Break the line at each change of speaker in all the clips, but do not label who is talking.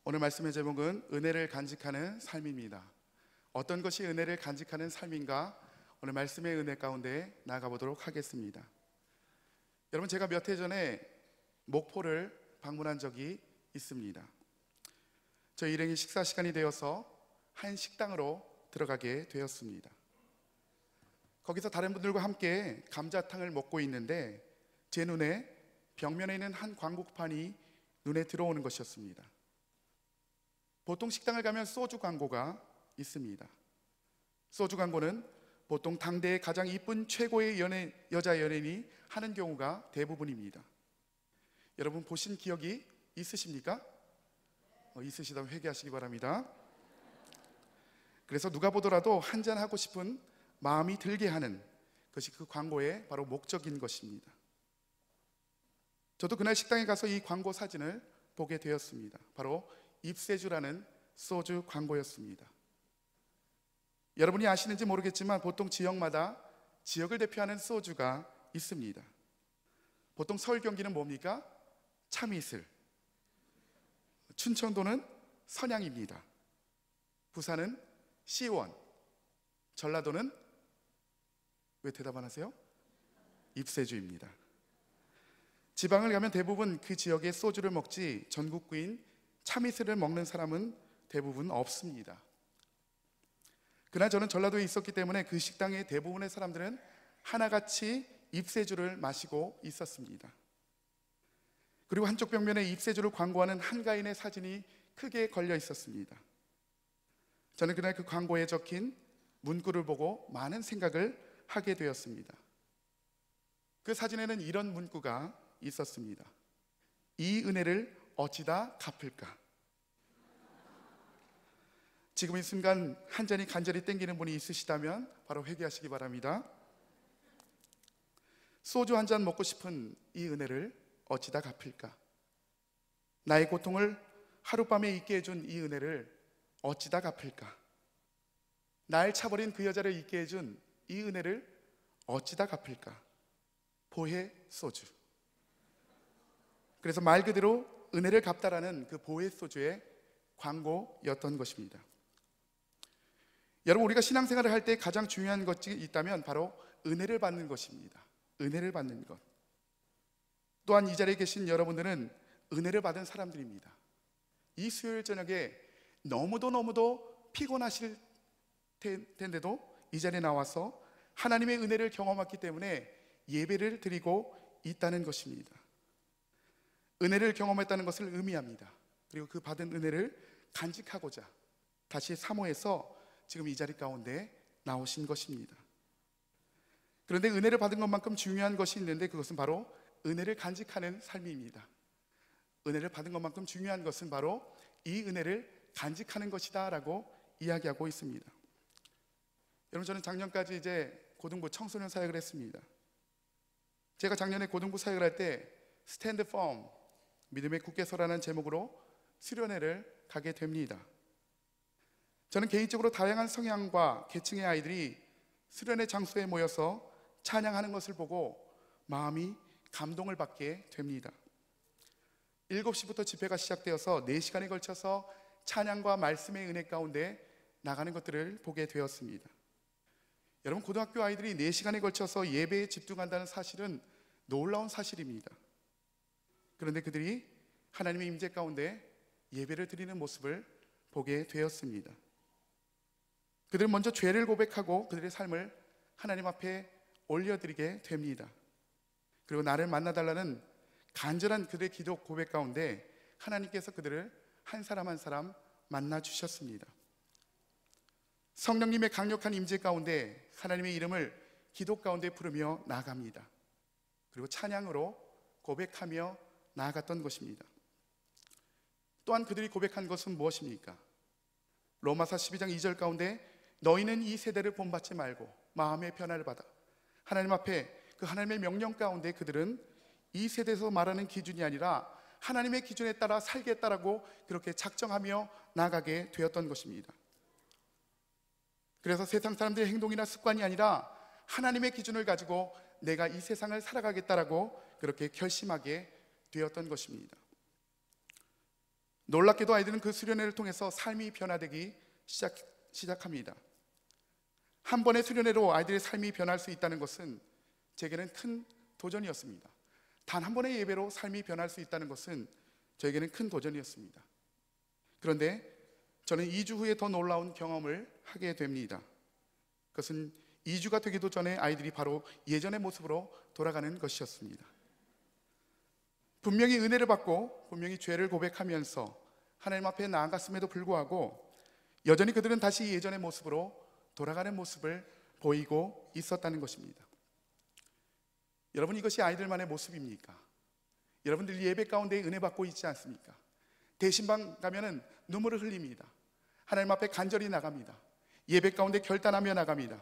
오늘 말씀의 제목은 은혜를 간직하는 삶입니다. 어떤 것이 은혜를 간직하는 삶인가? 오늘 말씀의 은혜 가운데 나아가 보도록 하겠습니다. 여러분, 제가 몇 해 전에 목포를 방문한 적이 있습니다. 저희 일행이 식사 시간이 되어서 한 식당으로 들어가게 되었습니다. 거기서 다른 분들과 함께 감자탕을 먹고 있는데 제 눈에 벽면에 있는 한 광고판이 눈에 들어오는 것이었습니다. 보통 식당을 가면 소주 광고가 있습니다. 소주 광고는 보통 당대의 가장 이쁜 최고의 여자 연예인이 하는 경우가 대부분입니다. 여러분 보신 기억이 있으십니까? 있으시다면 회개하시기 바랍니다. 그래서 누가 보더라도 한잔하고 싶은 마음이 들게 하는 것이 그 광고의 바로 목적인 것입니다. 저도 그날 식당에 가서 이 광고 사진을 보게 되었습니다. 바로 입세주라는 소주 광고였습니다. 여러분이 아시는지 모르겠지만 보통 지역마다 지역을 대표하는 소주가 있습니다. 보통 서울 경기는 뭡니까? 참이슬. 춘천도는 선양입니다. 부산은 시원. 전라도는 왜 대답 안 하세요? 입세주입니다. 지방을 가면 대부분 그 지역의 소주를 먹지 전국구인 참이슬을 먹는 사람은 대부분 없습니다. 그러나 저는 전라도에 있었기 때문에 그 식당의 대부분의 사람들은 하나같이 입세주를 마시고 있었습니다. 그리고 한쪽 벽면에 입세주를 광고하는 한가인의 사진이 크게 걸려 있었습니다. 저는 그날 그 광고에 적힌 문구를 보고 많은 생각을 하게 되었습니다. 그 사진에는 이런 문구가 있었습니다. 이 은혜를 어찌다 갚을까? 지금 이 순간 한 잔이 간절히 땡기는 분이 있으시다면 바로 회개하시기 바랍니다. 소주 한 잔 먹고 싶은 이 은혜를 어찌다 갚을까? 나의 고통을 하룻밤에 잊게 해준 이 은혜를 어찌다 갚을까? 날 차버린 그 여자를 잊게 해준 이 은혜를 어찌다 갚을까? 보혜 소주. 그래서 말 그대로 은혜를 갚다라는 그 보혜 소주의 광고였던 것입니다. 여러분, 우리가 신앙생활을 할 때 가장 중요한 것이 있다면 바로 은혜를 받는 것입니다. 은혜를 받는 것. 또한 이 자리에 계신 여러분들은 은혜를 받은 사람들입니다. 이 수요일 저녁에 너무도 피곤하실 텐데도 이 자리에 나와서 하나님의 은혜를 경험했기 때문에 예배를 드리고 있다는 것입니다. 은혜를 경험했다는 것을 의미합니다. 그리고 그 받은 은혜를 간직하고자 다시 사모해서 지금 이 자리 가운데 나오신 것입니다. 그런데 은혜를 받은 것만큼 중요한 것이 있는데 그것은 바로 은혜를 간직하는 삶입니다. 은혜를 받은 것만큼 중요한 것은 바로 이 은혜를 간직하는 것이다 라고 이야기하고 있습니다. 여러분, 저는 작년까지 이제 고등부 청소년 사역을 했습니다. 제가 작년에 고등부 사역을 할 때 스탠드 펌, 믿음의 굳게 서라는 제목으로 수련회를 가게 됩니다. 저는 개인적으로 다양한 성향과 계층의 아이들이 수련회 장소에 모여서 찬양하는 것을 보고 마음이 감동을 받게 됩니다. 7시부터 집회가 시작되어서 4시간에 걸쳐서 찬양과 말씀의 은혜 가운데 나가는 것들을 보게 되었습니다. 여러분, 고등학교 아이들이 4시간에 걸쳐서 예배에 집중한다는 사실은 놀라운 사실입니다. 그런데 그들이 하나님의 임재 가운데 예배를 드리는 모습을 보게 되었습니다. 그들은 먼저 죄를 고백하고 그들의 삶을 하나님 앞에 올려드리게 됩니다. 그리고 나를 만나달라는 간절한 그들의 기도 고백 가운데 하나님께서 그들을 한 사람 한 사람 만나주셨습니다. 성령님의 강력한 임재 가운데 하나님의 이름을 기도 가운데 부르며 나아갑니다. 그리고 찬양으로 고백하며 나아갔던 것입니다. 또한 그들이 고백한 것은 무엇입니까? 로마서 12장 2절 가운데 너희는 이 세대를 본받지 말고 마음의 변화를 받아 하나님 앞에 그 하나님의 명령 가운데 그들은 이 세대에서 말하는 기준이 아니라 하나님의 기준에 따라 살겠다라고 그렇게 작정하며 나아가게 되었던 것입니다. 그래서 세상 사람들의 행동이나 습관이 아니라 하나님의 기준을 가지고 내가 이 세상을 살아가겠다라고 그렇게 결심하게 되었던 것입니다. 놀랍게도 아이들은 그 수련회를 통해서 삶이 변화되기 시작합니다. 한 번의 수련회로 아이들의 삶이 변할 수 있다는 것은 제게는 큰 도전이었습니다. 단 한 번의 예배로 삶이 변할 수 있다는 것은 저에게는 큰 도전이었습니다. 그런데 저는 2주 후에 더 놀라운 경험을 하게 됩니다. 그것은 2주가 되기도 전에 아이들이 바로 예전의 모습으로 돌아가는 것이었습니다. 분명히 은혜를 받고 분명히 죄를 고백하면서 하나님 앞에 나아갔음에도 불구하고 여전히 그들은 다시 예전의 모습으로 돌아가는 모습을 보이고 있었다는 것입니다. 여러분, 이것이 아이들만의 모습입니까? 여러분들 예배 가운데 은혜 받고 있지 않습니까? 대신방 가면은 눈물을 흘립니다. 하나님 앞에 간절히 나갑니다. 예배 가운데 결단하며 나갑니다.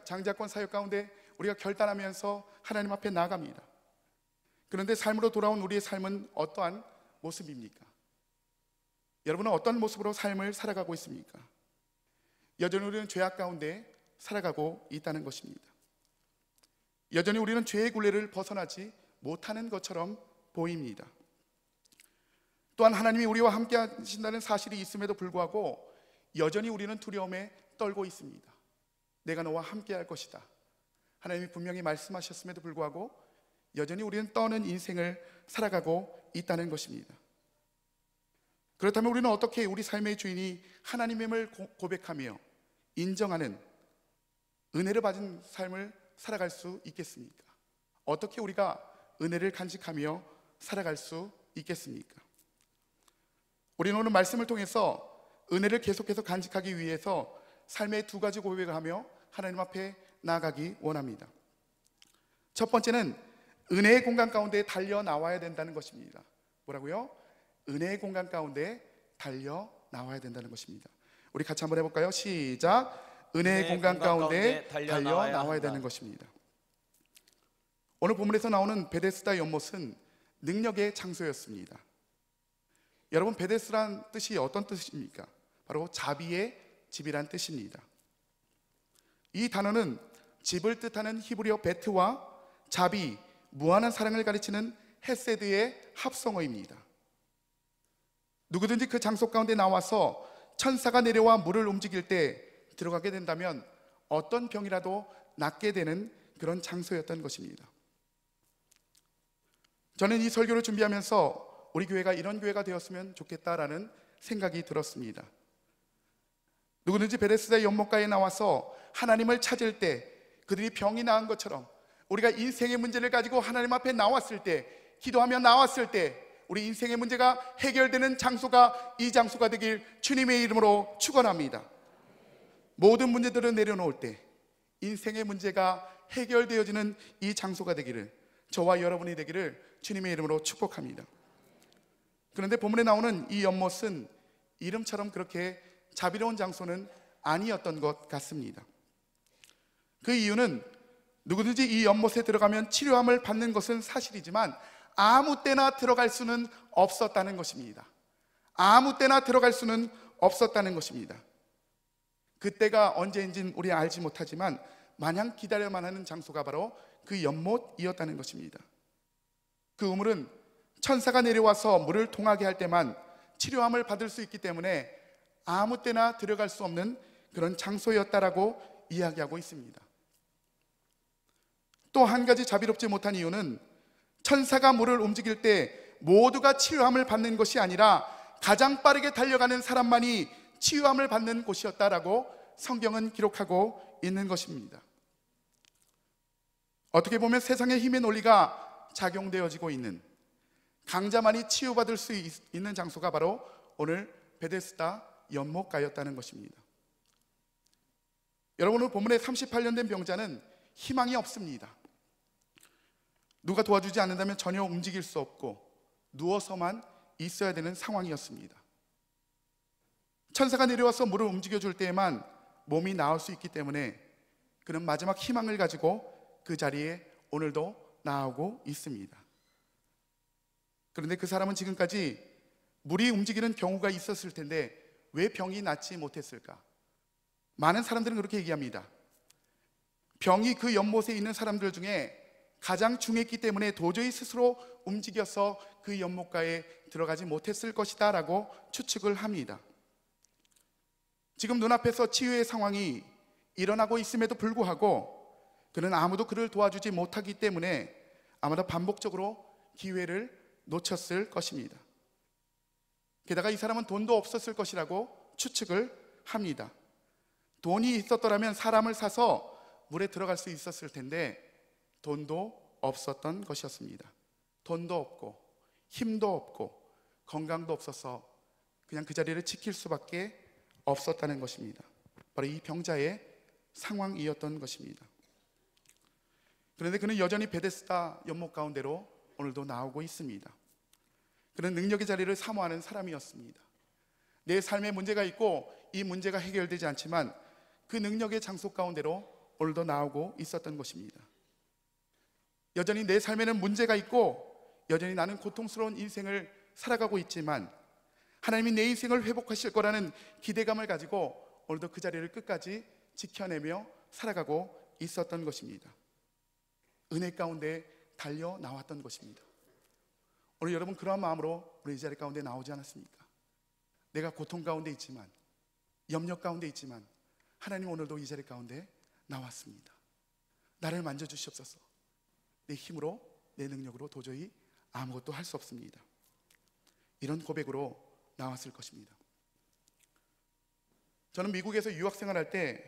장자권 사역 가운데 우리가 결단하면서 하나님 앞에 나갑니다. 그런데 삶으로 돌아온 우리의 삶은 어떠한 모습입니까? 여러분은 어떤 모습으로 삶을 살아가고 있습니까? 여전히 우리는 죄악 가운데 살아가고 있다는 것입니다. 여전히 우리는 죄의 굴레를 벗어나지 못하는 것처럼 보입니다. 또한 하나님이 우리와 함께 하신다는 사실이 있음에도 불구하고 여전히 우리는 두려움에 떨고 있습니다. 내가 너와 함께 할 것이다. 하나님이 분명히 말씀하셨음에도 불구하고 여전히 우리는 떠는 인생을 살아가고 있다는 것입니다. 그렇다면 우리는 어떻게 우리 삶의 주인이 하나님임을 고백하며 인정하는 은혜를 받은 삶을 살아갈 수 있겠습니까? 어떻게 우리가 은혜를 간직하며 살아갈 수 있겠습니까? 우리는 오늘 말씀을 통해서 은혜를 계속해서 간직하기 위해서 삶의 두 가지 고백을 하며 하나님 앞에 나아가기 원합니다. 첫 번째는 은혜의 공간 가운데 달려 나와야 된다는 것입니다. 뭐라고요? 은혜의 공간 가운데 달려 나와야 된다는 것입니다. 우리 같이 한번 해볼까요? 시작. 은혜의 공간 가운데 달려 나와야 되는 것입니다. 오늘 본문에서 나오는 베데스다 연못은 능력의 장소였습니다. 여러분, 베데스라는 뜻이 어떤 뜻입니까? 바로 자비의 집이란 뜻입니다. 이 단어는 집을 뜻하는 히브리어 베트와 자비, 무한한 사랑을 가리치는 헤세드의 합성어입니다. 누구든지 그 장소 가운데 나와서 천사가 내려와 물을 움직일 때 들어가게 된다면 어떤 병이라도 낫게 되는 그런 장소였던 것입니다. 저는 이 설교를 준비하면서 우리 교회가 이런 교회가 되었으면 좋겠다라는 생각이 들었습니다. 누구든지 베데스다 연못가에 나와서 하나님을 찾을 때 그들이 병이 나은 것처럼 우리가 인생의 문제를 가지고 하나님 앞에 나왔을 때, 기도하며 나왔을 때 우리 인생의 문제가 해결되는 장소가 이 장소가 되길 주님의 이름으로 축원합니다. 모든 문제들을 내려놓을 때 인생의 문제가 해결되어지는 이 장소가 되기를, 저와 여러분이 되기를 주님의 이름으로 축복합니다. 그런데 본문에 나오는 이 연못은 이름처럼 그렇게 자비로운 장소는 아니었던 것 같습니다. 그 이유는 누구든지 이 연못에 들어가면 치료함을 받는 것은 사실이지만 아무 때나 들어갈 수는 없었다는 것입니다. 아무 때나 들어갈 수는 없었다는 것입니다. 그때가 언제인지는 우리 알지 못하지만 마냥 기다려만 하는 장소가 바로 그 연못이었다는 것입니다. 그 우물은 천사가 내려와서 물을 통하게 할 때만 치료함을 받을 수 있기 때문에 아무 때나 들어갈 수 없는 그런 장소였다라고 이야기하고 있습니다. 또 한 가지 자비롭지 못한 이유는 천사가 물을 움직일 때 모두가 치유함을 받는 것이 아니라 가장 빠르게 달려가는 사람만이 치유함을 받는 곳이었다라고 성경은 기록하고 있는 것입니다. 어떻게 보면 세상의 힘의 논리가 작용되어지고 있는, 강자만이 치유받을 수 있는 장소가 바로 오늘 베데스다 연못가였다는 것입니다. 여러분, 오늘 본문에 38년 된 병자는 희망이 없습니다. 누가 도와주지 않는다면 전혀 움직일 수 없고 누워서만 있어야 되는 상황이었습니다. 천사가 내려와서 물을 움직여줄 때에만 몸이 나을 수 있기 때문에 그는 마지막 희망을 가지고 그 자리에 오늘도 나오고 있습니다. 그런데 그 사람은 지금까지 물이 움직이는 경우가 있었을 텐데 왜 병이 낫지 못했을까? 많은 사람들은 그렇게 얘기합니다. 병이 그 연못에 있는 사람들 중에 가장 중했기 때문에 도저히 스스로 움직여서 그 연못가에 들어가지 못했을 것이다 라고 추측을 합니다. 지금 눈앞에서 치유의 상황이 일어나고 있음에도 불구하고 그는 아무도 그를 도와주지 못하기 때문에 아마도 반복적으로 기회를 놓쳤을 것입니다. 게다가 이 사람은 돈도 없었을 것이라고 추측을 합니다. 돈이 있었더라면 사람을 사서 물에 들어갈 수 있었을 텐데 돈도 없었던 것이었습니다. 돈도 없고 힘도 없고 건강도 없어서 그냥 그 자리를 지킬 수밖에 없었다는 것입니다. 바로 이 병자의 상황이었던 것입니다. 그런데 그는 여전히 베데스다 연못 가운데로 오늘도 나오고 있습니다. 그는 능력의 자리를 사모하는 사람이었습니다. 내 삶에 문제가 있고 이 문제가 해결되지 않지만 그 능력의 장소 가운데로 오늘도 나오고 있었던 것입니다. 여전히 내 삶에는 문제가 있고 여전히 나는 고통스러운 인생을 살아가고 있지만 하나님이 내 인생을 회복하실 거라는 기대감을 가지고 오늘도 그 자리를 끝까지 지켜내며 살아가고 있었던 것입니다. 은혜 가운데 달려 나왔던 것입니다. 오늘 여러분 그러한 마음으로 우리 이 자리 가운데 나오지 않았습니까? 내가 고통 가운데 있지만 염려 가운데 있지만 하나님 오늘도 이 자리 가운데 나왔습니다. 나를 만져주시옵소서. 내 힘으로 내 능력으로 도저히 아무것도 할 수 없습니다. 이런 고백으로 나왔을 것입니다. 저는 미국에서 유학생활할 때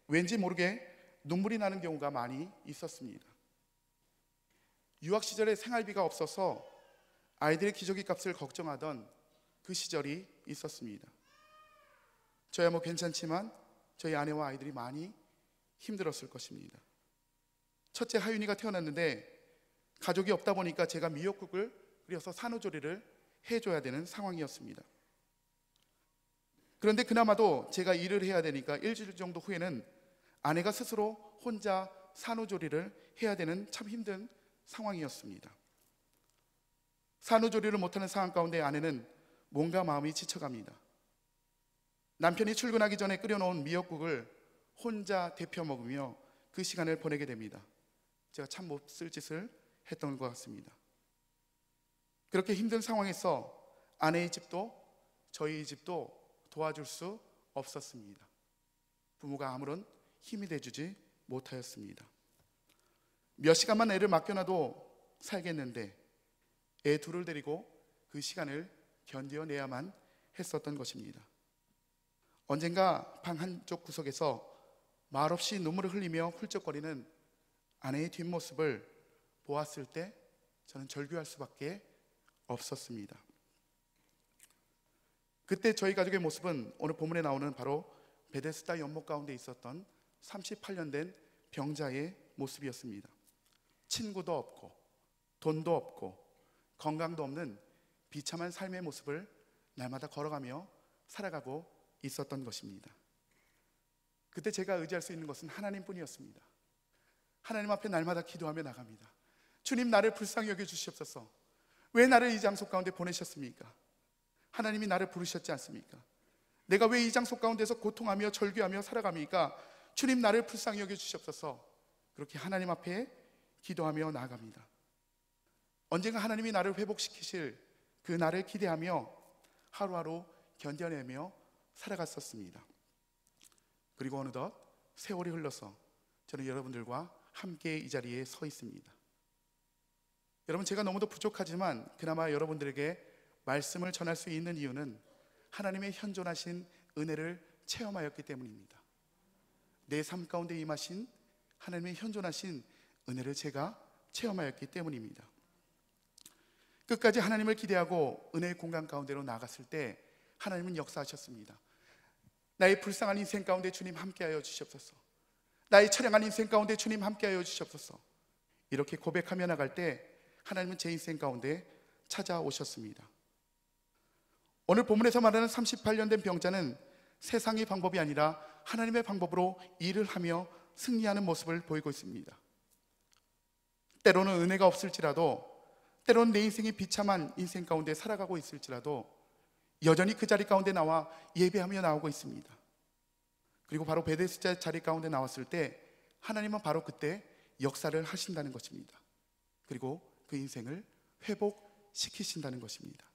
왠지 모르게 눈물이 나는 경우가 많이 있었습니다. 유학 시절에 생활비가 없어서 아이들의 기저귀 값을 걱정하던 그 시절이 있었습니다. 저야 뭐 괜찮지만 저희 아내와 아이들이 많이 힘들었을 것입니다. 첫째 하윤이가 태어났는데 가족이 없다 보니까 제가 미역국을 끓여서 산후조리를 해줘야 되는 상황이었습니다. 그런데 그나마도 제가 일을 해야 되니까 일주일 정도 후에는 아내가 스스로 혼자 산후조리를 해야 되는 참 힘든 상황이었습니다. 산후조리를 못하는 상황 가운데 아내는 몸과 마음이 지쳐갑니다. 남편이 출근하기 전에 끓여놓은 미역국을 혼자 데펴 먹으며 그 시간을 보내게 됩니다. 제가 참 몹쓸 짓을 했던 것 같습니다. 그렇게 힘든 상황에서 아내의 집도 저희 집도 도와줄 수 없었습니다. 부모가 아무런 힘이 돼주지 못하였습니다. 몇 시간만 애를 맡겨놔도 살겠는데 애 둘을 데리고 그 시간을 견뎌내야만 했었던 것입니다. 언젠가 방 한쪽 구석에서 말없이 눈물을 흘리며 훌쩍거리는 아내의 뒷모습을 보았을 때 저는 절규할 수밖에 없었습니다. 그때 저희 가족의 모습은 오늘 본문에 나오는 바로 베데스다 연못 가운데 있었던 38년 된 병자의 모습이었습니다. 친구도 없고 돈도 없고 건강도 없는 비참한 삶의 모습을 날마다 걸어가며 살아가고 있었던 것입니다. 그때 제가 의지할 수 있는 것은 하나님뿐이었습니다. 하나님 앞에 날마다 기도하며 나갑니다. 주님, 나를 불쌍히 여겨 주시옵소서. 왜 나를 이 장소 가운데 보내셨습니까? 하나님이 나를 부르셨지 않습니까? 내가 왜 이 장소 가운데서 고통하며 절규하며 살아갑니까? 주님, 나를 불쌍히 여겨 주시옵소서. 그렇게 하나님 앞에 기도하며 나아갑니다. 언젠가 하나님이 나를 회복시키실 그 날을 기대하며 하루하루 견뎌내며 살아갔었습니다. 그리고 어느덧 세월이 흘러서 저는 여러분들과 함께 이 자리에 서 있습니다. 여러분, 제가 너무도 부족하지만 그나마 여러분들에게 말씀을 전할 수 있는 이유는 하나님의 현존하신 은혜를 체험하였기 때문입니다. 내 삶 가운데 임하신 하나님의 현존하신 은혜를 제가 체험하였기 때문입니다. 끝까지 하나님을 기대하고 은혜의 공간 가운데로 나갔을 때 하나님은 역사하셨습니다. 나의 불쌍한 인생 가운데 주님 함께하여 주시옵소서. 나의 처량한 인생 가운데 주님 함께하여 주시옵소서. 이렇게 고백하며 나갈 때 하나님은 제 인생 가운데 찾아오셨습니다. 오늘 본문에서 말하는 38년 된 병자는 세상의 방법이 아니라 하나님의 방법으로 일을 하며 승리하는 모습을 보이고 있습니다. 때로는 은혜가 없을지라도, 때로는 내 인생이 비참한 인생 가운데 살아가고 있을지라도 여전히 그 자리 가운데 나와 예배하며 나오고 있습니다. 그리고 바로 베데스다 자리 가운데 나왔을 때 하나님은 바로 그때 역사를 하신다는 것입니다. 그리고 그 인생을 회복시키신다는 것입니다.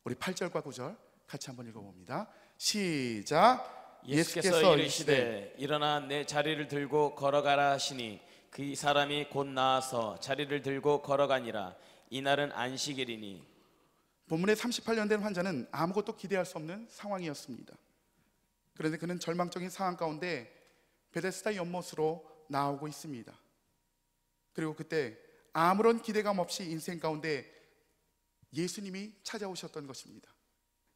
우리 8절과 9절 같이 한번 읽어봅니다. 시작.
예수께서 이르시되 일어나 내 자리를 들고 걸어가라 하시니 그 사람이 곧 나아서 자리를 들고 걸어가니라. 이날은 안식일이니.
본문에 38년 된 환자는 아무것도 기대할 수 없는 상황이었습니다. 그런데 그는 절망적인 상황 가운데 베데스다 연못으로 나오고 있습니다. 그리고 그때 아무런 기대감 없이 인생 가운데 예수님이 찾아오셨던 것입니다.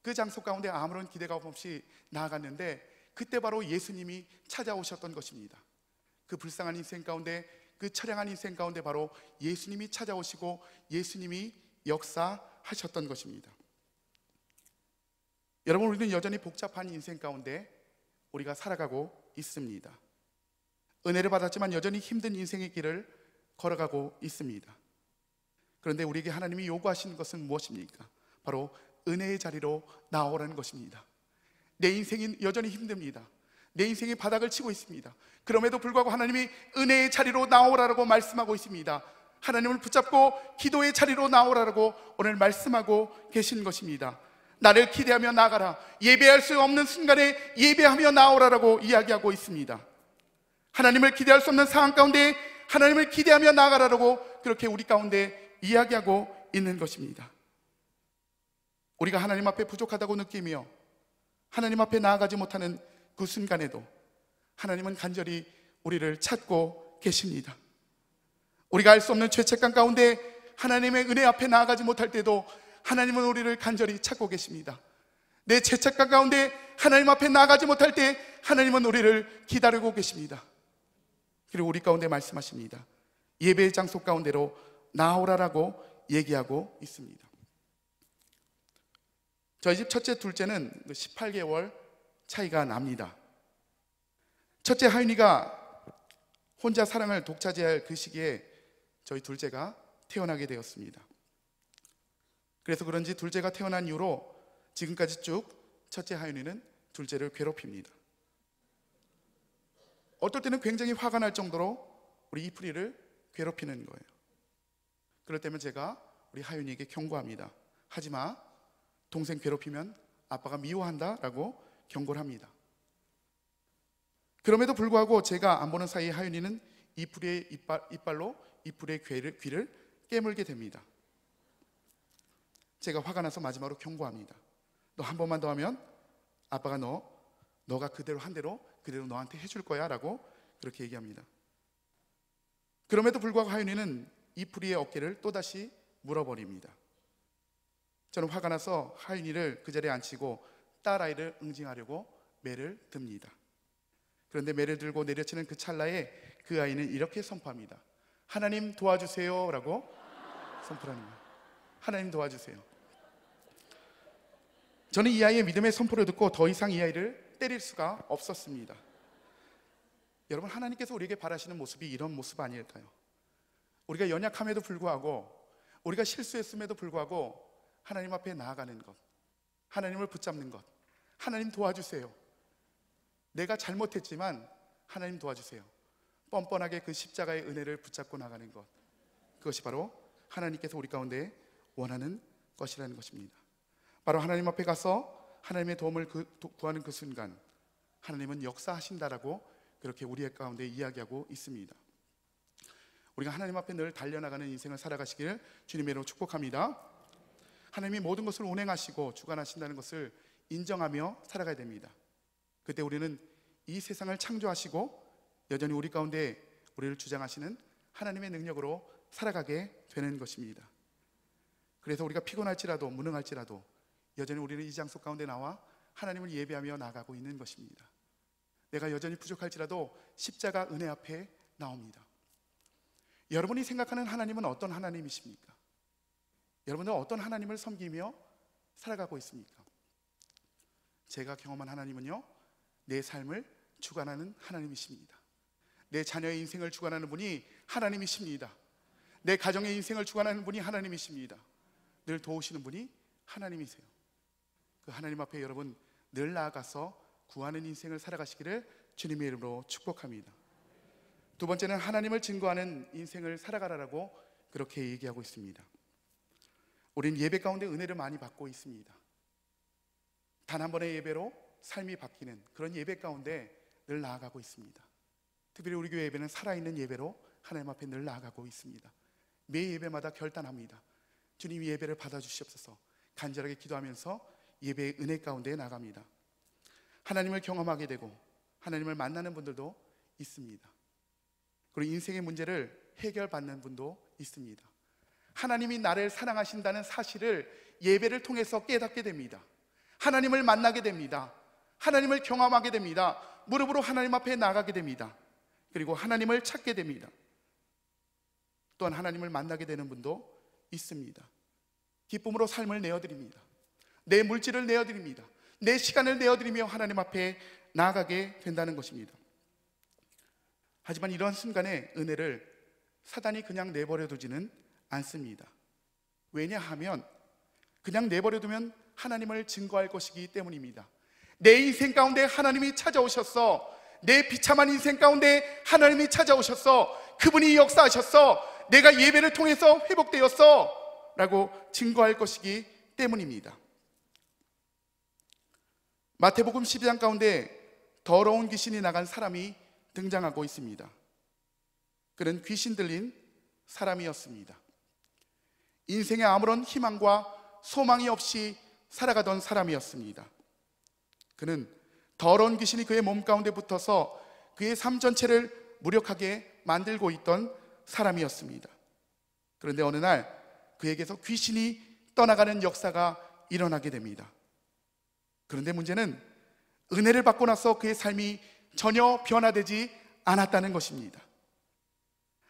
그 장소 가운데 아무런 기대감 없이 나아갔는데 그때 바로 예수님이 찾아오셨던 것입니다. 그 불쌍한 인생 가운데, 그 처량한 인생 가운데 바로 예수님이 찾아오시고 예수님이 역사하셨던 것입니다. 여러분, 우리는 여전히 복잡한 인생 가운데 우리가 살아가고 있습니다. 은혜를 받았지만 여전히 힘든 인생의 길을 걸어가고 있습니다. 그런데 우리에게 하나님이 요구하시는 것은 무엇입니까? 바로 은혜의 자리로 나오라는 것입니다. 내 인생이 여전히 힘듭니다. 내 인생이 바닥을 치고 있습니다. 그럼에도 불구하고 하나님이 은혜의 자리로 나오라고 말씀하고 있습니다. 하나님을 붙잡고 기도의 자리로 나오라고 오늘 말씀하고 계신 것입니다. 나를 기대하며 나가라. 예배할 수 없는 순간에 예배하며 나오라고 이야기하고 있습니다. 하나님을 기대할 수 없는 상황 가운데 하나님을 기대하며 나가라고 그렇게 우리 가운데 이야기하고 있는 것입니다. 우리가 하나님 앞에 부족하다고 느끼며 하나님 앞에 나아가지 못하는 그 순간에도 하나님은 간절히 우리를 찾고 계십니다. 우리가 알 수 없는 죄책감 가운데 하나님의 은혜 앞에 나아가지 못할 때도 하나님은 우리를 간절히 찾고 계십니다. 내 죄책감 가운데 하나님 앞에 나아가지 못할 때 하나님은 우리를 기다리고 계십니다. 그리고 우리 가운데 말씀하십니다. 예배의 장소 가운데로 나오라라고 얘기하고 있습니다. 저희 집 첫째, 둘째는 18개월 차이가 납니다. 첫째 하윤이가 혼자 사랑을 독차지할 그 시기에 저희 둘째가 태어나게 되었습니다. 그래서 그런지 둘째가 태어난 이후로 지금까지 쭉 첫째 하윤이는 둘째를 괴롭힙니다. 어떨 때는 굉장히 화가 날 정도로 우리 이프리를 괴롭히는 거예요. 그럴 때면 제가 우리 하윤이에게 경고합니다. 하지마, 동생 괴롭히면 아빠가 미워한다 라고 경고를 합니다. 그럼에도 불구하고 제가 안 보는 사이에 하윤이는 이프리의 이빨로 이프리의 귀를 깨물게 됩니다. 제가 화가 나서 마지막으로 경고합니다. 너 한 번만 더 하면 아빠가 너가 그대로 한 대로 그대로 너한테 해줄 거야 라고 그렇게 얘기합니다. 그럼에도 불구하고 하윤이는 이프리의 어깨를 또다시 물어버립니다. 저는 화가 나서 하윤이를 그 자리에 앉히고 딸아이를 응징하려고 매를 듭니다. 그런데 매를 들고 내려치는 그 찰나에 그 아이는 이렇게 선포합니다. 하나님 도와주세요 라고 선포하는 거예요. 하나님 도와주세요. 저는 이 아이의 믿음의 선포를 듣고 더 이상 이 아이를 때릴 수가 없었습니다. 여러분, 하나님께서 우리에게 바라시는 모습이 이런 모습 아닐까요? 우리가 연약함에도 불구하고, 우리가 실수했음에도 불구하고 하나님 앞에 나아가는 것, 하나님을 붙잡는 것, 하나님 도와주세요. 내가 잘못했지만 하나님 도와주세요. 뻔뻔하게 그 십자가의 은혜를 붙잡고 나가는 것, 그것이 바로 하나님께서 우리 가운데 원하는 것이라는 것입니다. 바로 하나님 앞에 가서 하나님의 도움을 구하는 그 순간 하나님은 역사하신다라고 그렇게 우리 가운데 이야기하고 있습니다. 우리가 하나님 앞에 늘 달려나가는 인생을 살아가시기를 주님의 이름으로 축복합니다. 하나님이 모든 것을 운행하시고 주관하신다는 것을 인정하며 살아가야 됩니다. 그때 우리는 이 세상을 창조하시고 여전히 우리 가운데 우리를 주장하시는 하나님의 능력으로 살아가게 되는 것입니다. 그래서 우리가 피곤할지라도 무능할지라도 여전히 우리는 이 장소 가운데 나와 하나님을 예배하며 나아가고 있는 것입니다. 내가 여전히 부족할지라도 십자가 은혜 앞에 나옵니다. 여러분이 생각하는 하나님은 어떤 하나님이십니까? 여러분은 어떤 하나님을 섬기며 살아가고 있습니까? 제가 경험한 하나님은요, 내 삶을 주관하는 하나님이십니다. 내 자녀의 인생을 주관하는 분이 하나님이십니다. 내 가정의 인생을 주관하는 분이 하나님이십니다. 늘 도우시는 분이 하나님이세요. 그 하나님 앞에 여러분 늘 나아가서 구하는 인생을 살아가시기를 주님의 이름으로 축복합니다. 두 번째는 하나님을 증거하는 인생을 살아가라고 그렇게 얘기하고 있습니다. 우리는 예배 가운데 은혜를 많이 받고 있습니다. 단 한 번의 예배로 삶이 바뀌는 그런 예배 가운데 늘 나아가고 있습니다. 특별히 우리 교회 예배는 살아있는 예배로 하나님 앞에 늘 나아가고 있습니다. 매 예배마다 결단합니다. 주님, 예배를 받아주시옵소서. 간절하게 기도하면서 예배의 은혜 가운데 나갑니다. 하나님을 경험하게 되고 하나님을 만나는 분들도 있습니다. 그리고 인생의 문제를 해결받는 분도 있습니다. 하나님이 나를 사랑하신다는 사실을 예배를 통해서 깨닫게 됩니다. 하나님을 만나게 됩니다. 하나님을 경험하게 됩니다. 무릎으로 하나님 앞에 나가게 됩니다. 그리고 하나님을 찾게 됩니다. 또한 하나님을 만나게 되는 분도 있습니다. 기쁨으로 삶을 내어드립니다. 내 물질을 내어드립니다. 내 시간을 내어드리며 하나님 앞에 나아가게 된다는 것입니다. 하지만 이런 순간에 은혜를 사단이 그냥 내버려 두지는 않습니다. 왜냐하면 그냥 내버려 두면 하나님을 증거할 것이기 때문입니다. 내 인생 가운데 하나님이 찾아오셨어. 내 비참한 인생 가운데 하나님이 찾아오셨어. 그분이 역사하셨어. 내가 예배를 통해서 회복되었어 라고 증거할 것이기 때문입니다. 마태복음 12장 가운데 더러운 귀신이 나간 사람이 등장하고 있습니다. 그는 귀신 들린 사람이었습니다. 인생에 아무런 희망과 소망이 없이 살아가던 사람이었습니다. 그는 더러운 귀신이 그의 몸 가운데 붙어서 그의 삶 전체를 무력하게 만들고 있던 사람이었습니다. 그런데 어느 날 그에게서 귀신이 떠나가는 역사가 일어나게 됩니다. 그런데 문제는 은혜를 받고 나서 그의 삶이 전혀 변화되지 않았다는 것입니다.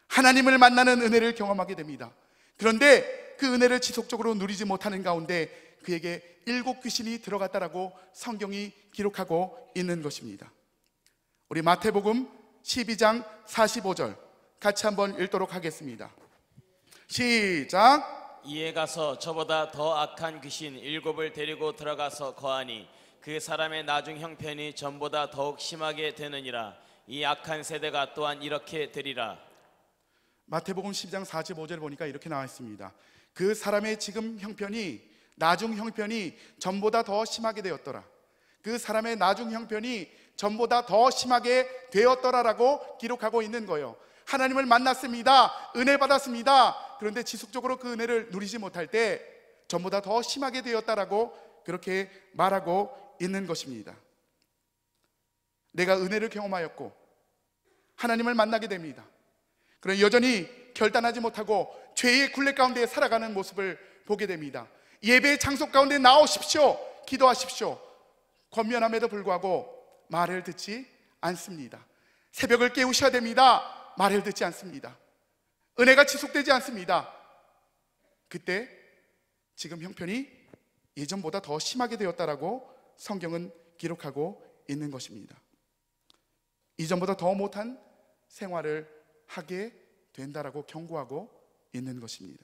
하나님을 만나는 은혜를 경험하게 됩니다. 그런데 그 은혜를 지속적으로 누리지 못하는 가운데 그에게 7 귀신이 들어갔다라고 성경이 기록하고 있는 것입니다. 우리 마태복음 12장 45절 같이 한번 읽도록 하겠습니다. 시작.
이에 가서 저보다 더 악한 귀신 7을 데리고 들어가서 거하니 그 사람의 나중 형편이 전보다 더욱 심하게 되느니라. 이 악한 세대가 또한 이렇게 되리라.
마태복음 12장 45절 보니까 이렇게 나와 있습니다. 그 사람의 지금 형편이 나중 형편이 전보다 더 심하게 되었더라. 그 사람의 나중 형편이 전보다 더 심하게 되었더라라고 기록하고 있는 거예요. 하나님을 만났습니다. 은혜 받았습니다. 그런데 지속적으로 그 은혜를 누리지 못할 때 전보다 더 심하게 되었다라고 그렇게 말하고 있는 것입니다. 내가 은혜를 경험하였고 하나님을 만나게 됩니다. 그러나 여전히 결단하지 못하고 죄의 굴레 가운데 살아가는 모습을 보게 됩니다. 예배의 장소 가운데 나오십시오. 기도하십시오. 권면함에도 불구하고 말을 듣지 않습니다. 새벽을 깨우셔야 됩니다. 말을 듣지 않습니다. 은혜가 지속되지 않습니다. 그때 지금 형편이 예전보다 더 심하게 되었다라고 성경은 기록하고 있는 것입니다. 이전보다 더 못한 생활을 하게 된다라고 경고하고 있는 것입니다.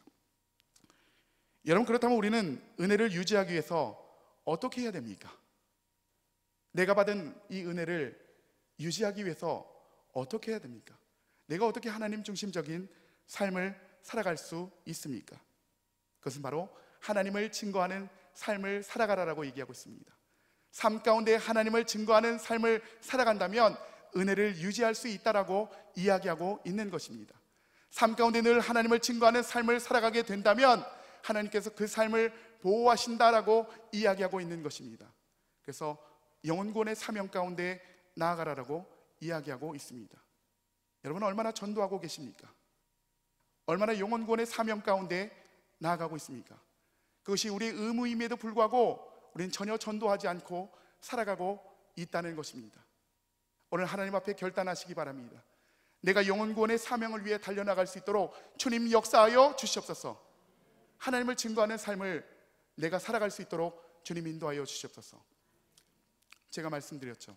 여러분, 그렇다면 우리는 은혜를 유지하기 위해서 어떻게 해야 됩니까? 내가 받은 이 은혜를 유지하기 위해서 어떻게 해야 됩니까? 내가 어떻게 하나님 중심적인 삶을 살아갈 수 있습니까? 그것은 바로 하나님을 증거하는 삶을 살아가라라고 얘기하고 있습니다. 삶 가운데 하나님을 증거하는 삶을 살아간다면 은혜를 유지할 수 있다라고 이야기하고 있는 것입니다. 삶 가운데 늘 하나님을 증거하는 삶을 살아가게 된다면 하나님께서 그 삶을 보호하신다라고 이야기하고 있는 것입니다. 그래서 영혼구원의 사명 가운데 나아가라라고 이야기하고 있습니다. 여러분, 얼마나 전도하고 계십니까? 얼마나 영혼구원의 사명 가운데 나아가고 있습니까? 그것이 우리의 의무임에도 불구하고 우리는 전혀 전도하지 않고 살아가고 있다는 것입니다. 오늘 하나님 앞에 결단하시기 바랍니다. 내가 영혼구원의 사명을 위해 달려나갈 수 있도록 주님 역사하여 주시옵소서. 하나님을 증거하는 삶을 내가 살아갈 수 있도록 주님 인도하여 주시옵소서. 제가 말씀드렸죠.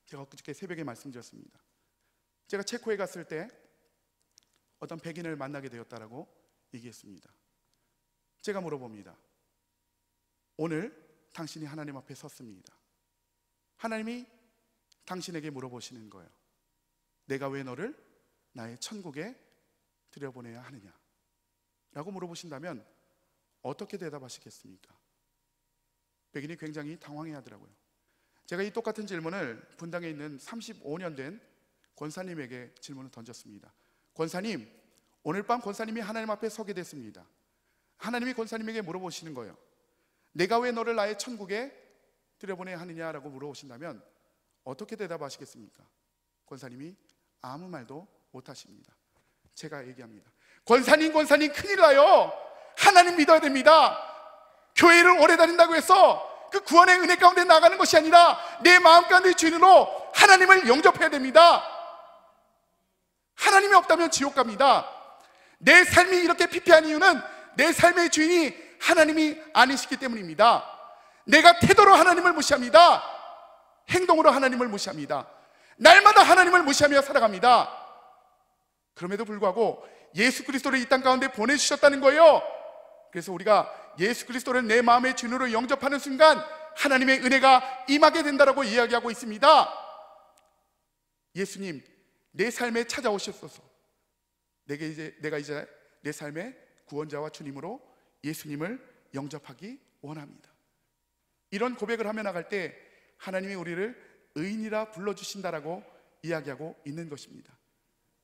제가 엊그저께 새벽에 말씀드렸습니다. 제가 체코에 갔을 때 어떤 백인을 만나게 되었다라고 얘기했습니다. 제가 물어봅니다. 오늘 당신이 하나님 앞에 섰습니다. 하나님이 당신에게 물어보시는 거예요. 내가 왜 너를 나의 천국에 들여보내야 하느냐? 라고 물어보신다면 어떻게 대답하시겠습니까? 백인이 굉장히 당황해 하더라고요. 제가 이 똑같은 질문을 분당에 있는 35년 된 권사님에게 질문을 던졌습니다. 권사님, 오늘 밤 권사님이 하나님 앞에 서게 됐습니다. 하나님이 권사님에게 물어보시는 거예요. 내가 왜 너를 나의 천국에 들여보내야 하느냐라고 물어보신다면 어떻게 대답하시겠습니까? 권사님이 아무 말도 못하십니다. 제가 얘기합니다. 권사님 큰일 나요. 하나님 믿어야 됩니다. 교회를 오래 다닌다고 해서 그 구원의 은혜 가운데 나가는 것이 아니라 내 마음 가운데 주인으로 하나님을 영접해야 됩니다. 하나님이 없다면 지옥 갑니다. 내 삶이 이렇게 피폐한 이유는 내 삶의 주인이 하나님이 아니시기 때문입니다. 내가 태도로 하나님을 무시합니다. 행동으로 하나님을 무시합니다. 날마다 하나님을 무시하며 살아갑니다. 그럼에도 불구하고 예수 그리스도를 이 땅 가운데 보내주셨다는 거예요. 그래서 우리가 예수 그리스도를 내 마음의 주인으로 영접하는 순간 하나님의 은혜가 임하게 된다라고 이야기하고 있습니다. 예수님, 내 삶에 찾아오셨소서. 내가 이제 내 삶의 구원자와 주님으로 예수님을 영접하기 원합니다. 이런 고백을 하며 나갈 때 하나님이 우리를 의인이라 불러주신다라고 이야기하고 있는 것입니다.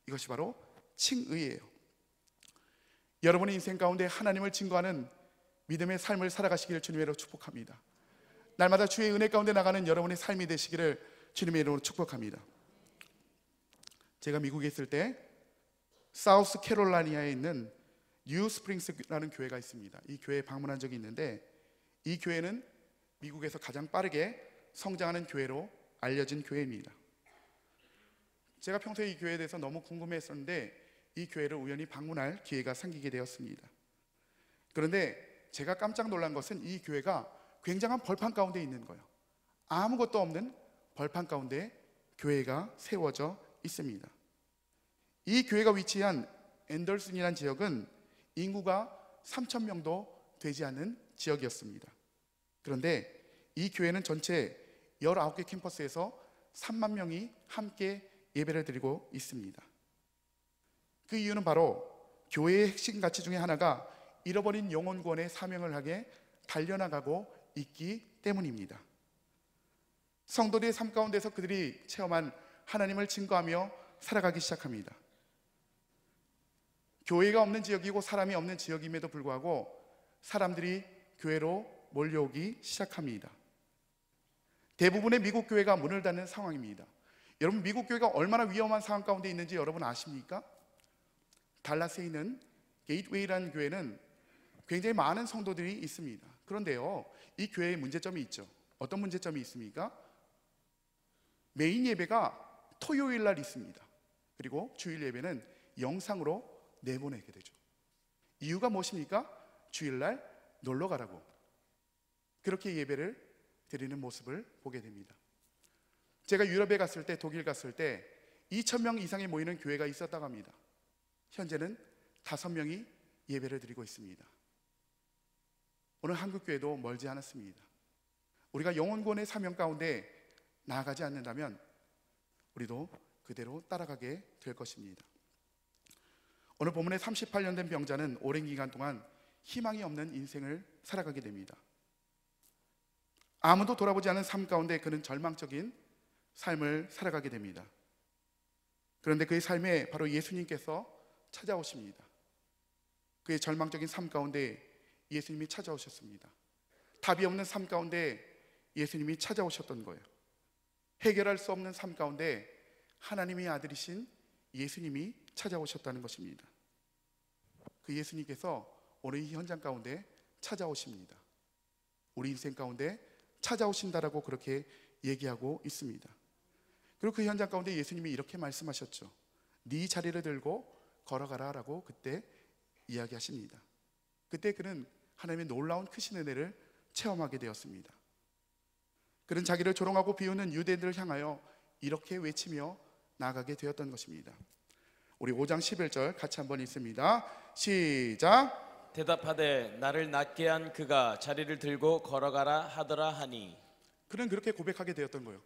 이것이 바로 칭의예요. 여러분의 인생 가운데 하나님을 증거하는 믿음의 삶을 살아가시기를 주님의 이름으로 축복합니다. 날마다 주의 은혜 가운데 나가는 여러분의 삶이 되시기를 주님의 이름으로 축복합니다. 제가 미국에 있을 때 사우스 캐롤라이나에 있는 뉴 스프링스라는 교회가 있습니다. 이 교회에 방문한 적이 있는데 이 교회는 미국에서 가장 빠르게 성장하는 교회로 알려진 교회입니다. 제가 평소에 이 교회에 대해서 너무 궁금했었는데 이 교회를 우연히 방문할 기회가 생기게 되었습니다. 그런데 제가 깜짝 놀란 것은 이 교회가 굉장한 벌판 가운데 있는 거예요. 아무것도 없는 벌판 가운데 교회가 세워져 있습니다. 이 교회가 위치한 앤더슨이라는 지역은 인구가 3,000명도 되지 않는 지역이었습니다. 그런데 이 교회는 전체 19개 캠퍼스에서 3만 명이 함께 예배를 드리고 있습니다. 그 이유는 바로 교회의 핵심 가치 중에 하나가 잃어버린 영혼 구원의 사명을 하게 달려나가고 있기 때문입니다. 성도들의 삶 가운데서 그들이 체험한 하나님을 증거하며 살아가기 시작합니다. 교회가 없는 지역이고 사람이 없는 지역임에도 불구하고 사람들이 교회로 몰려오기 시작합니다. 대부분의 미국 교회가 문을 닫는 상황입니다. 여러분, 미국 교회가 얼마나 위험한 상황 가운데 있는지 여러분 아십니까? 달라스에 있는 게이트웨이라는 교회는 굉장히 많은 성도들이 있습니다. 그런데요, 이 교회에 문제점이 있죠. 어떤 문제점이 있습니까? 메인 예배가 토요일 날 있습니다. 그리고 주일 예배는 영상으로 내보내게 되죠. 이유가 무엇입니까? 주일날 놀러 가라고 그렇게 예배를 드리는 모습을 보게 됩니다. 제가 유럽에 갔을 때, 독일 갔을 때 2,000명 이상이 모이는 교회가 있었다고 합니다. 현재는 5명이 예배를 드리고 있습니다. 오늘 한국교회도 멀지 않았습니다. 우리가 영혼구원의 사명 가운데 나아가지 않는다면 우리도 그대로 따라가게 될 것입니다. 오늘 본문의 38년 된 병자는 오랜 기간 동안 희망이 없는 인생을 살아가게 됩니다. 아무도 돌아보지 않은 삶 가운데 그는 절망적인 삶을 살아가게 됩니다. 그런데 그의 삶에 바로 예수님께서 찾아오십니다. 그의 절망적인 삶 가운데 예수님이 찾아오셨습니다. 답이 없는 삶 가운데 예수님이 찾아오셨던 거예요. 해결할 수 없는 삶 가운데 하나님의 아들이신 예수님이 찾아오셨다는 것입니다. 그 예수님께서 오늘 이 현장 가운데 찾아오십니다. 우리 인생 가운데 찾아오신다라고 그렇게 얘기하고 있습니다. 그리고 그 현장 가운데 예수님이 이렇게 말씀하셨죠. 네 자리를 들고 걸어가라 라고 그때 이야기하십니다. 그때 그는 하나님의 놀라운 크신 은혜를 체험하게 되었습니다. 그는 자기를 조롱하고 비웃는 유대인들을 향하여 이렇게 외치며 나아가게 되었던 것입니다. 우리 5장 11절 같이 한번 읽습니다. 시작.
대답하되 나를 낫게 한 그가 자리를 들고 걸어가라 하더라 하니.
그는 그렇게 고백하게 되었던 거예요.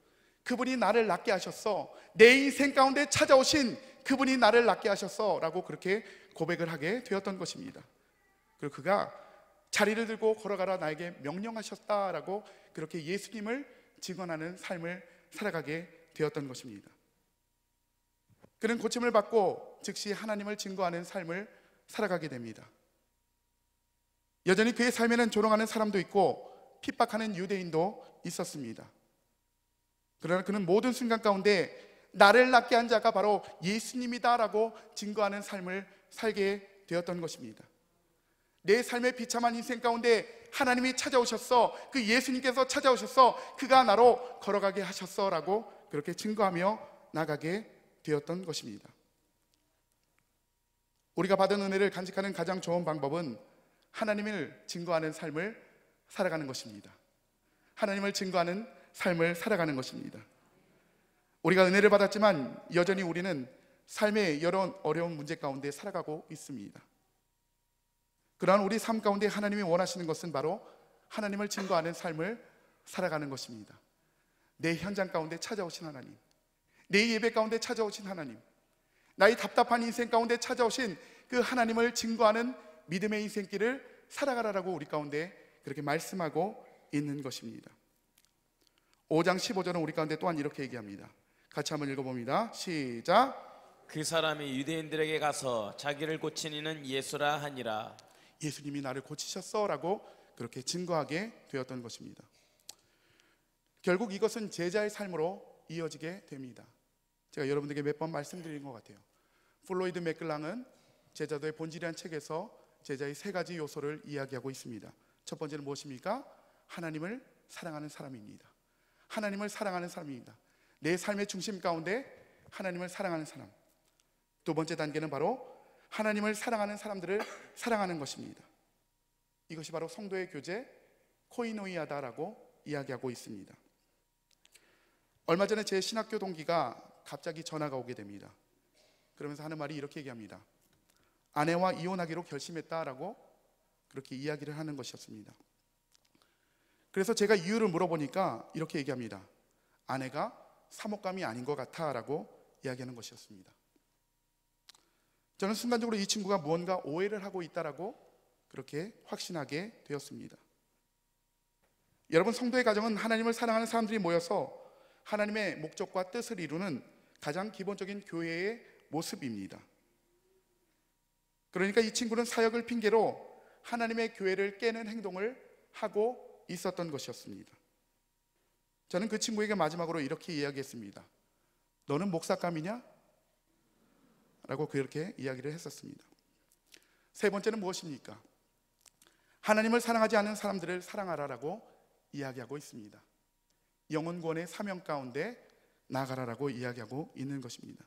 그분이 나를 낫게 하셨어. 내 인생 가운데 찾아오신 그분이 나를 낫게 하셨어 라고 그렇게 고백을 하게 되었던 것입니다. 그리고 그가 자리를 들고 걸어가라 나에게 명령하셨다라고 그렇게 예수님을 증언하는 삶을 살아가게 되었던 것입니다. 그는 고침을 받고 즉시 하나님을 증거하는 삶을 살아가게 됩니다. 여전히 그의 삶에는 조롱하는 사람도 있고 핍박하는 유대인도 있었습니다. 그러나 그는 모든 순간 가운데 나를 낳게 한 자가 바로 예수님이다라고 증거하는 삶을 살게 되었던 것입니다. 내 삶의 비참한 인생 가운데 하나님이 찾아오셨어, 그 예수님께서 찾아오셨어, 그가 나로 걸어가게 하셨어 라고 그렇게 증거하며 나가게 되었던 것입니다. 우리가 받은 은혜를 간직하는 가장 좋은 방법은 하나님을 증거하는 삶을 살아가는 것입니다. 하나님을 증거하는 삶을 살아가는 것입니다. 우리가 은혜를 받았지만 여전히 우리는 삶의 여러 어려운 문제 가운데 살아가고 있습니다. 그러한 우리 삶 가운데 하나님이 원하시는 것은 바로 하나님을 증거하는 삶을 살아가는 것입니다. 내 현장 가운데 찾아오신 하나님, 내 예배 가운데 찾아오신 하나님, 나의 답답한 인생 가운데 찾아오신 그 하나님을 증거하는 믿음의 인생길을 살아가라라고 우리 가운데 그렇게 말씀하고 있는 것입니다. 5장 15절은 우리 가운데 또한 이렇게 얘기합니다. 같이 한번 읽어봅니다. 시작.
그 사람이 유대인들에게 가서 자기를 고친 이는 예수라 하니라.
예수님이 나를 고치셨어 라고 그렇게 증거하게 되었던 것입니다. 결국 이것은 제자의 삶으로 이어지게 됩니다. 제가 여러분들에게 몇 번 말씀드린 것 같아요. 플로이드 맥클랑은 제자도의 본질이라는 책에서 제자의 세 가지 요소를 이야기하고 있습니다. 첫 번째는 무엇입니까? 하나님을 사랑하는 사람입니다. 하나님을 사랑하는 사람입니다. 내 삶의 중심 가운데 하나님을 사랑하는 사람. 두 번째 단계는 바로 하나님을 사랑하는 사람들을 사랑하는 것입니다. 이것이 바로 성도의 교제 코이노이아다라고 이야기하고 있습니다. 얼마 전에 제 신학교 동기가 갑자기 전화가 오게 됩니다. 그러면서 하는 말이 이렇게 얘기합니다. 아내와 이혼하기로 결심했다라고 그렇게 이야기를 하는 것이었습니다. 그래서 제가 이유를 물어보니까 이렇게 얘기합니다. 아내가 사목감이 아닌 것 같아 라고 이야기하는 것이었습니다. 저는 순간적으로 이 친구가 무언가 오해를 하고 있다라고 그렇게 확신하게 되었습니다. 여러분, 성도의 가정은 하나님을 사랑하는 사람들이 모여서 하나님의 목적과 뜻을 이루는 가장 기본적인 교회의 모습입니다. 그러니까 이 친구는 사역을 핑계로 하나님의 교회를 깨는 행동을 하고 있었던 것이었습니다. 저는 그 친구에게 마지막으로 이렇게 이야기했습니다. 너는 목사감이냐? 라고 그렇게 이야기를 했었습니다. 세 번째는 무엇입니까? 하나님을 사랑하지 않는 사람들을 사랑하라라고 이야기하고 있습니다. 영혼구원의 사명 가운데 나아가라라고 이야기하고 있는 것입니다.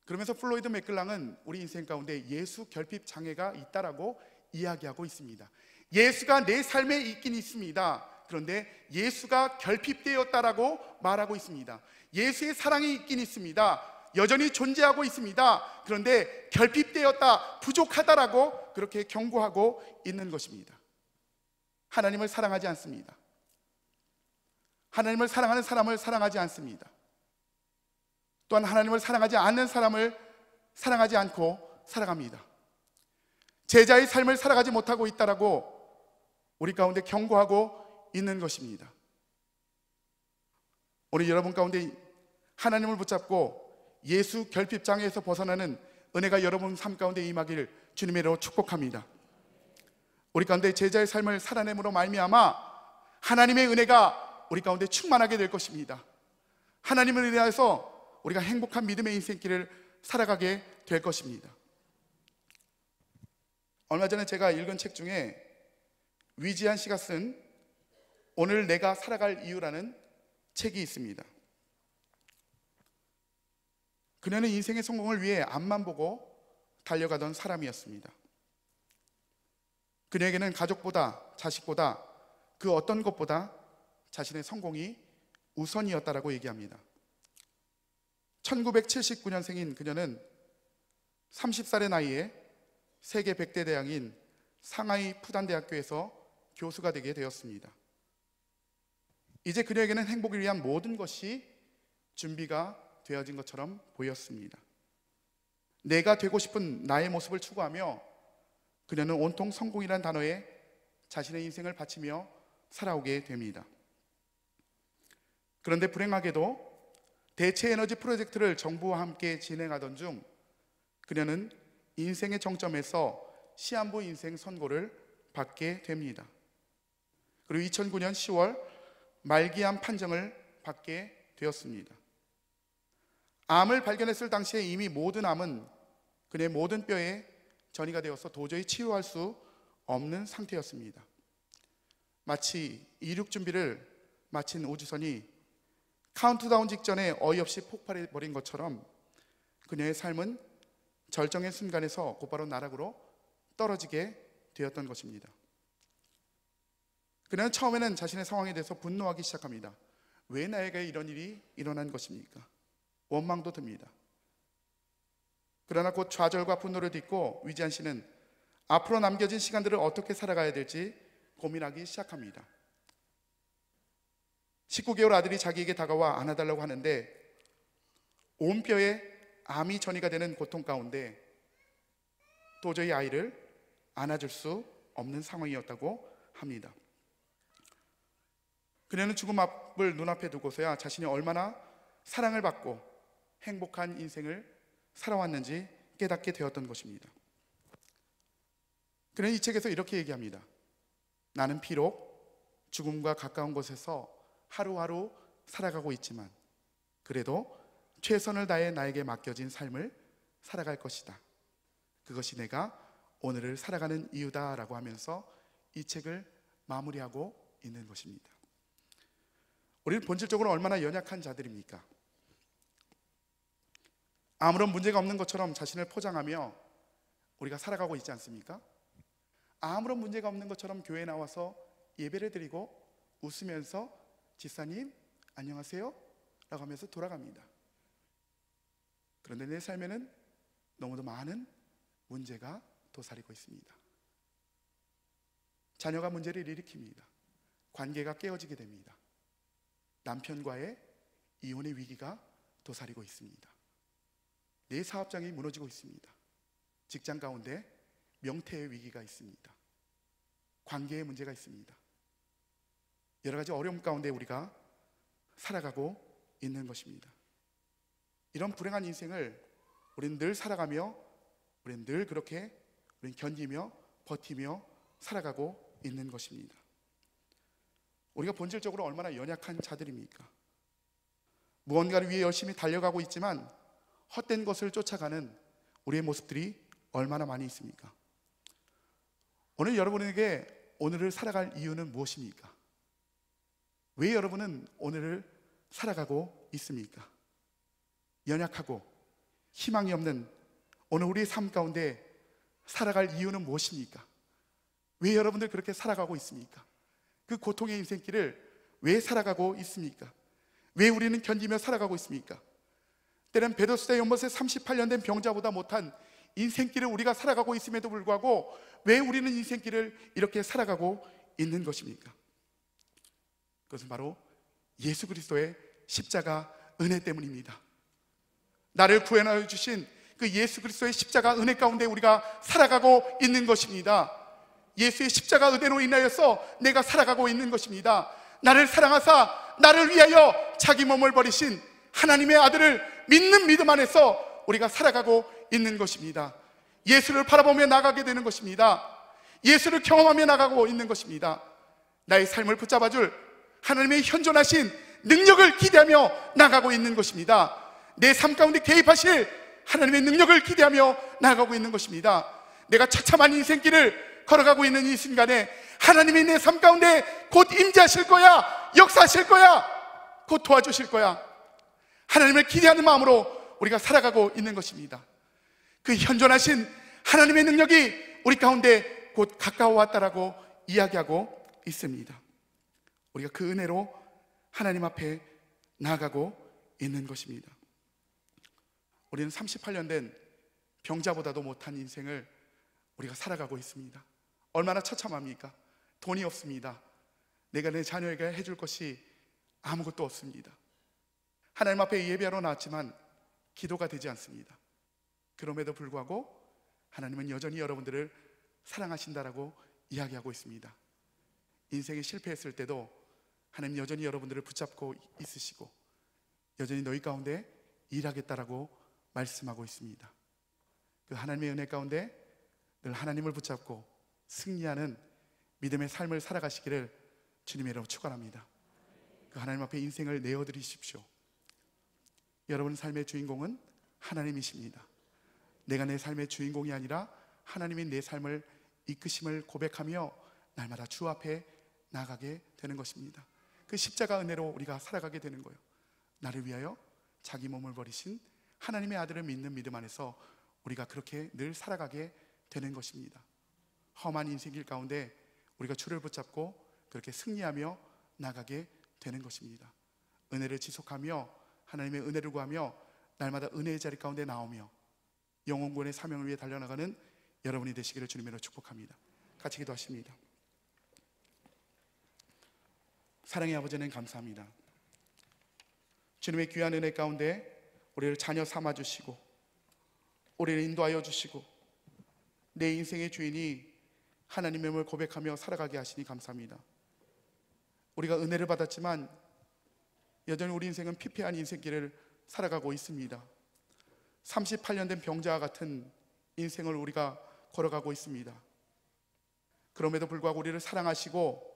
그러면서 플로이드 맥클랑은 우리 인생 가운데 예수 결핍 장애가 있다라고 이야기하고 있습니다. 예수가 내 삶에 있긴 있습니다. 그런데 예수가 결핍되었다라고 말하고 있습니다. 예수의 사랑이 있긴 있습니다. 여전히 존재하고 있습니다. 그런데 결핍되었다, 부족하다라고 그렇게 경고하고 있는 것입니다. 하나님을 사랑하지 않습니다. 하나님을 사랑하는 사람을 사랑하지 않습니다. 또한 하나님을 사랑하지 않는 사람을 사랑하지 않고 살아갑니다. 제자의 삶을 살아가지 못하고 있다라고 우리 가운데 경고하고 있는 것입니다. 오늘 여러분 가운데 하나님을 붙잡고 예수 결핍장애에서 벗어나는 은혜가 여러분 삶 가운데 임하기를 주님의 이름으로 축복합니다. 우리 가운데 제자의 삶을 살아냄으로 말미암아 하나님의 은혜가 우리 가운데 충만하게 될 것입니다. 하나님을 인하여서 우리가 행복한 믿음의 인생길을 살아가게 될 것입니다. 얼마 전에 제가 읽은 책 중에 위지한 씨가 쓴 오늘 내가 살아갈 이유라는 책이 있습니다. 그녀는 인생의 성공을 위해 앞만 보고 달려가던 사람이었습니다. 그녀에게는 가족보다 자식보다 그 어떤 것보다 자신의 성공이 우선이었다라고 얘기합니다. 1979년생인 그녀는 30살의 나이에 세계 100대 대학인 상하이 푸단대학교에서 교수가 되게 되었습니다. 이제 그녀에게는 행복을 위한 모든 것이 준비가 되어진 것처럼 보였습니다. 내가 되고 싶은 나의 모습을 추구하며 그녀는 온통 성공이라는 단어에 자신의 인생을 바치며 살아오게 됩니다. 그런데 불행하게도 대체 에너지 프로젝트를 정부와 함께 진행하던 중 그녀는 인생의 정점에서 시한부 인생 선고를 받게 됩니다. 그리고 2009년 10월 말기암 판정을 받게 되었습니다. 암을 발견했을 당시에 이미 모든 암은 그녀의 모든 뼈에 전이가 되어서 도저히 치유할 수 없는 상태였습니다. 마치 이륙 준비를 마친 우주선이 카운트다운 직전에 어이없이 폭발해버린 것처럼 그녀의 삶은 절정의 순간에서 곧바로 나락으로 떨어지게 되었던 것입니다. 그녀는 처음에는 자신의 상황에 대해서 분노하기 시작합니다. 왜 나에게 이런 일이 일어난 것입니까? 원망도 듭니다. 그러나 곧 좌절과 분노를 딛고 위지한 씨는 앞으로 남겨진 시간들을 어떻게 살아가야 될지 고민하기 시작합니다. 19개월 아들이 자기에게 다가와 안아달라고 하는데 온 뼈에 암이 전이가 되는 고통 가운데 도저히 아이를 안아줄 수 없는 상황이었다고 합니다. 그녀는 죽음 앞을 눈앞에 두고서야 자신이 얼마나 사랑을 받고 행복한 인생을 살아왔는지 깨닫게 되었던 것입니다. 그는 이 책에서 이렇게 얘기합니다. 나는 비록 죽음과 가까운 곳에서 하루하루 살아가고 있지만 그래도 최선을 다해 나에게 맡겨진 삶을 살아갈 것이다. 그것이 내가 오늘을 살아가는 이유다라고 하면서 이 책을 마무리하고 있는 것입니다. 우리는 본질적으로 얼마나 연약한 자들입니까? 아무런 문제가 없는 것처럼 자신을 포장하며 우리가 살아가고 있지 않습니까? 아무런 문제가 없는 것처럼 교회에 나와서 예배를 드리고 웃으면서 집사님 안녕하세요 라고 하면서 돌아갑니다. 그런데 내 삶에는 너무도 많은 문제가 도사리고 있습니다. 자녀가 문제를 일으킵니다. 관계가 깨어지게 됩니다. 남편과의 이혼의 위기가 도사리고 있습니다. 내 사업장이 무너지고 있습니다. 직장 가운데 명태의 위기가 있습니다. 관계의 문제가 있습니다. 여러 가지 어려움 가운데 우리가 살아가고 있는 것입니다. 이런 불행한 인생을 우리는 늘 살아가며 우리는 늘 그렇게 우리는 견디며 버티며 살아가고 있는 것입니다. 우리가 본질적으로 얼마나 연약한 자들입니까? 무언가를 위해 열심히 달려가고 있지만 헛된 것을 쫓아가는 우리의 모습들이 얼마나 많이 있습니까? 오늘 여러분에게 오늘을 살아갈 이유는 무엇입니까? 왜 여러분은 오늘을 살아가고 있습니까? 연약하고 희망이 없는 오늘 우리의 삶 가운데 살아갈 이유는 무엇입니까? 왜 여러분들 그렇게 살아가고 있습니까? 그 고통의 인생길을 왜 살아가고 있습니까? 왜 우리는 견디며 살아가고 있습니까? 때는 베더스다 연못에 38년 된 병자보다 못한 인생길을 우리가 살아가고 있음에도 불구하고 왜 우리는 인생길을 이렇게 살아가고 있는 것입니까? 그것은 바로 예수 그리스도의 십자가 은혜 때문입니다. 나를 구원하여 주신 그 예수 그리스도의 십자가 은혜 가운데 우리가 살아가고 있는 것입니다. 예수의 십자가 은혜로 인하여서 내가 살아가고 있는 것입니다. 나를 사랑하사 나를 위하여 자기 몸을 버리신 하나님의 아들을 믿는 믿음 안에서 우리가 살아가고 있는 것입니다. 예수를 바라보며 나가게 되는 것입니다. 예수를 경험하며 나가고 있는 것입니다. 나의 삶을 붙잡아줄 하나님의 현존하신 능력을 기대하며 나가고 있는 것입니다. 내 삶 가운데 개입하실 하나님의 능력을 기대하며 나가고 있는 것입니다. 내가 처참한 인생길을 걸어가고 있는 이 순간에 하나님이 내 삶 가운데 곧 임재하실 거야, 역사하실 거야, 곧 도와주실 거야. 하나님을 기대하는 마음으로 우리가 살아가고 있는 것입니다. 그 현존하신 하나님의 능력이 우리 가운데 곧 가까워 왔다라고 이야기하고 있습니다. 우리가 그 은혜로 하나님 앞에 나아가고 있는 것입니다. 우리는 38년 된 병자보다도 못한 인생을 우리가 살아가고 있습니다. 얼마나 처참합니까? 돈이 없습니다. 내가 내 자녀에게 해줄 것이 아무것도 없습니다. 하나님 앞에 예배하러 나왔지만 기도가 되지 않습니다. 그럼에도 불구하고 하나님은 여전히 여러분들을 사랑하신다라고 이야기하고 있습니다. 인생에 실패했을 때도 하나님 여전히 여러분들을 붙잡고 있으시고 여전히 너희 가운데 일하겠다라고 말씀하고 있습니다. 그 하나님의 은혜 가운데 늘 하나님을 붙잡고 승리하는 믿음의 삶을 살아가시기를 주님의 이름으로 축원합니다. 그 하나님 앞에 인생을 내어드리십시오. 여러분 삶의 주인공은 하나님이십니다. 내가 내 삶의 주인공이 아니라 하나님이 내 삶을 이끄심을 고백하며 날마다 주 앞에 나가게 되는 것입니다. 그 십자가 은혜로 우리가 살아가게 되는 거예요. 나를 위하여 자기 몸을 버리신 하나님의 아들을 믿는 믿음 안에서 우리가 그렇게 늘 살아가게 되는 것입니다. 험한 인생길 가운데 우리가 주를 붙잡고 그렇게 승리하며 나가게 되는 것입니다. 은혜를 지속하며 하나님의 은혜를 구하며 날마다 은혜의 자리 가운데 나오며 영혼구원의 사명을 위해 달려나가는 여러분이 되시기를 주님으로 축복합니다. 같이 기도하십니다. 사랑의 아버지는 감사합니다. 주님의 귀한 은혜 가운데 우리를 자녀 삼아주시고 우리를 인도하여 주시고 내 인생의 주인이 하나님임을 고백하며 살아가게 하시니 감사합니다. 우리가 은혜를 받았지만 여전히 우리 인생은 피폐한 인생길을 살아가고 있습니다. 38년 된 병자와 같은 인생을 우리가 걸어가고 있습니다. 그럼에도 불구하고 우리를 사랑하시고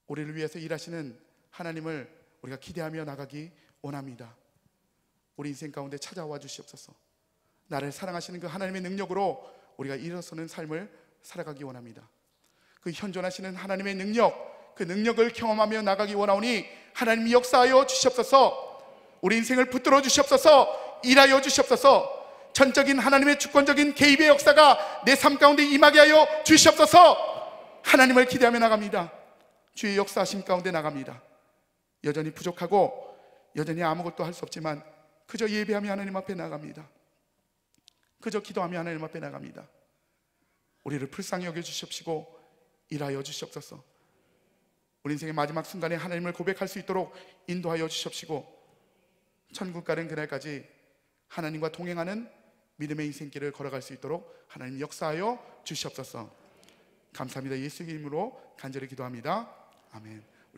우리를 위해서 일하시는 하나님을 우리가 기대하며 나가기 원합니다. 우리 인생 가운데 찾아와 주시옵소서. 나를 사랑하시는 그 하나님의 능력으로 우리가 일어서는 삶을 살아가기 원합니다. 그 현존하시는 하나님의 능력, 그 능력을 경험하며 나가기 원하오니 하나님이 역사하여 주시옵소서. 우리 인생을 붙들어 주시옵소서. 일하여 주시옵소서. 전적인 하나님의 주권적인 개입의 역사가 내 삶 가운데 임하게 하여 주시옵소서. 하나님을 기대하며 나갑니다. 주의 역사하심 가운데 나갑니다. 여전히 부족하고 여전히 아무것도 할 수 없지만 그저 예배하며 하나님 앞에 나갑니다. 그저 기도하며 하나님 앞에 나갑니다. 우리를 불쌍히 여겨 주시옵시고 일하여 주시옵소서. 우리 인생의 마지막 순간에 하나님을 고백할 수 있도록 인도하여 주시옵시고 천국 가는 그날까지 하나님과 동행하는 믿음의 인생길을 걸어갈 수 있도록 하나님 역사하여 주시옵소서. 감사합니다. 예수의 이름으로 간절히 기도합니다. 아멘.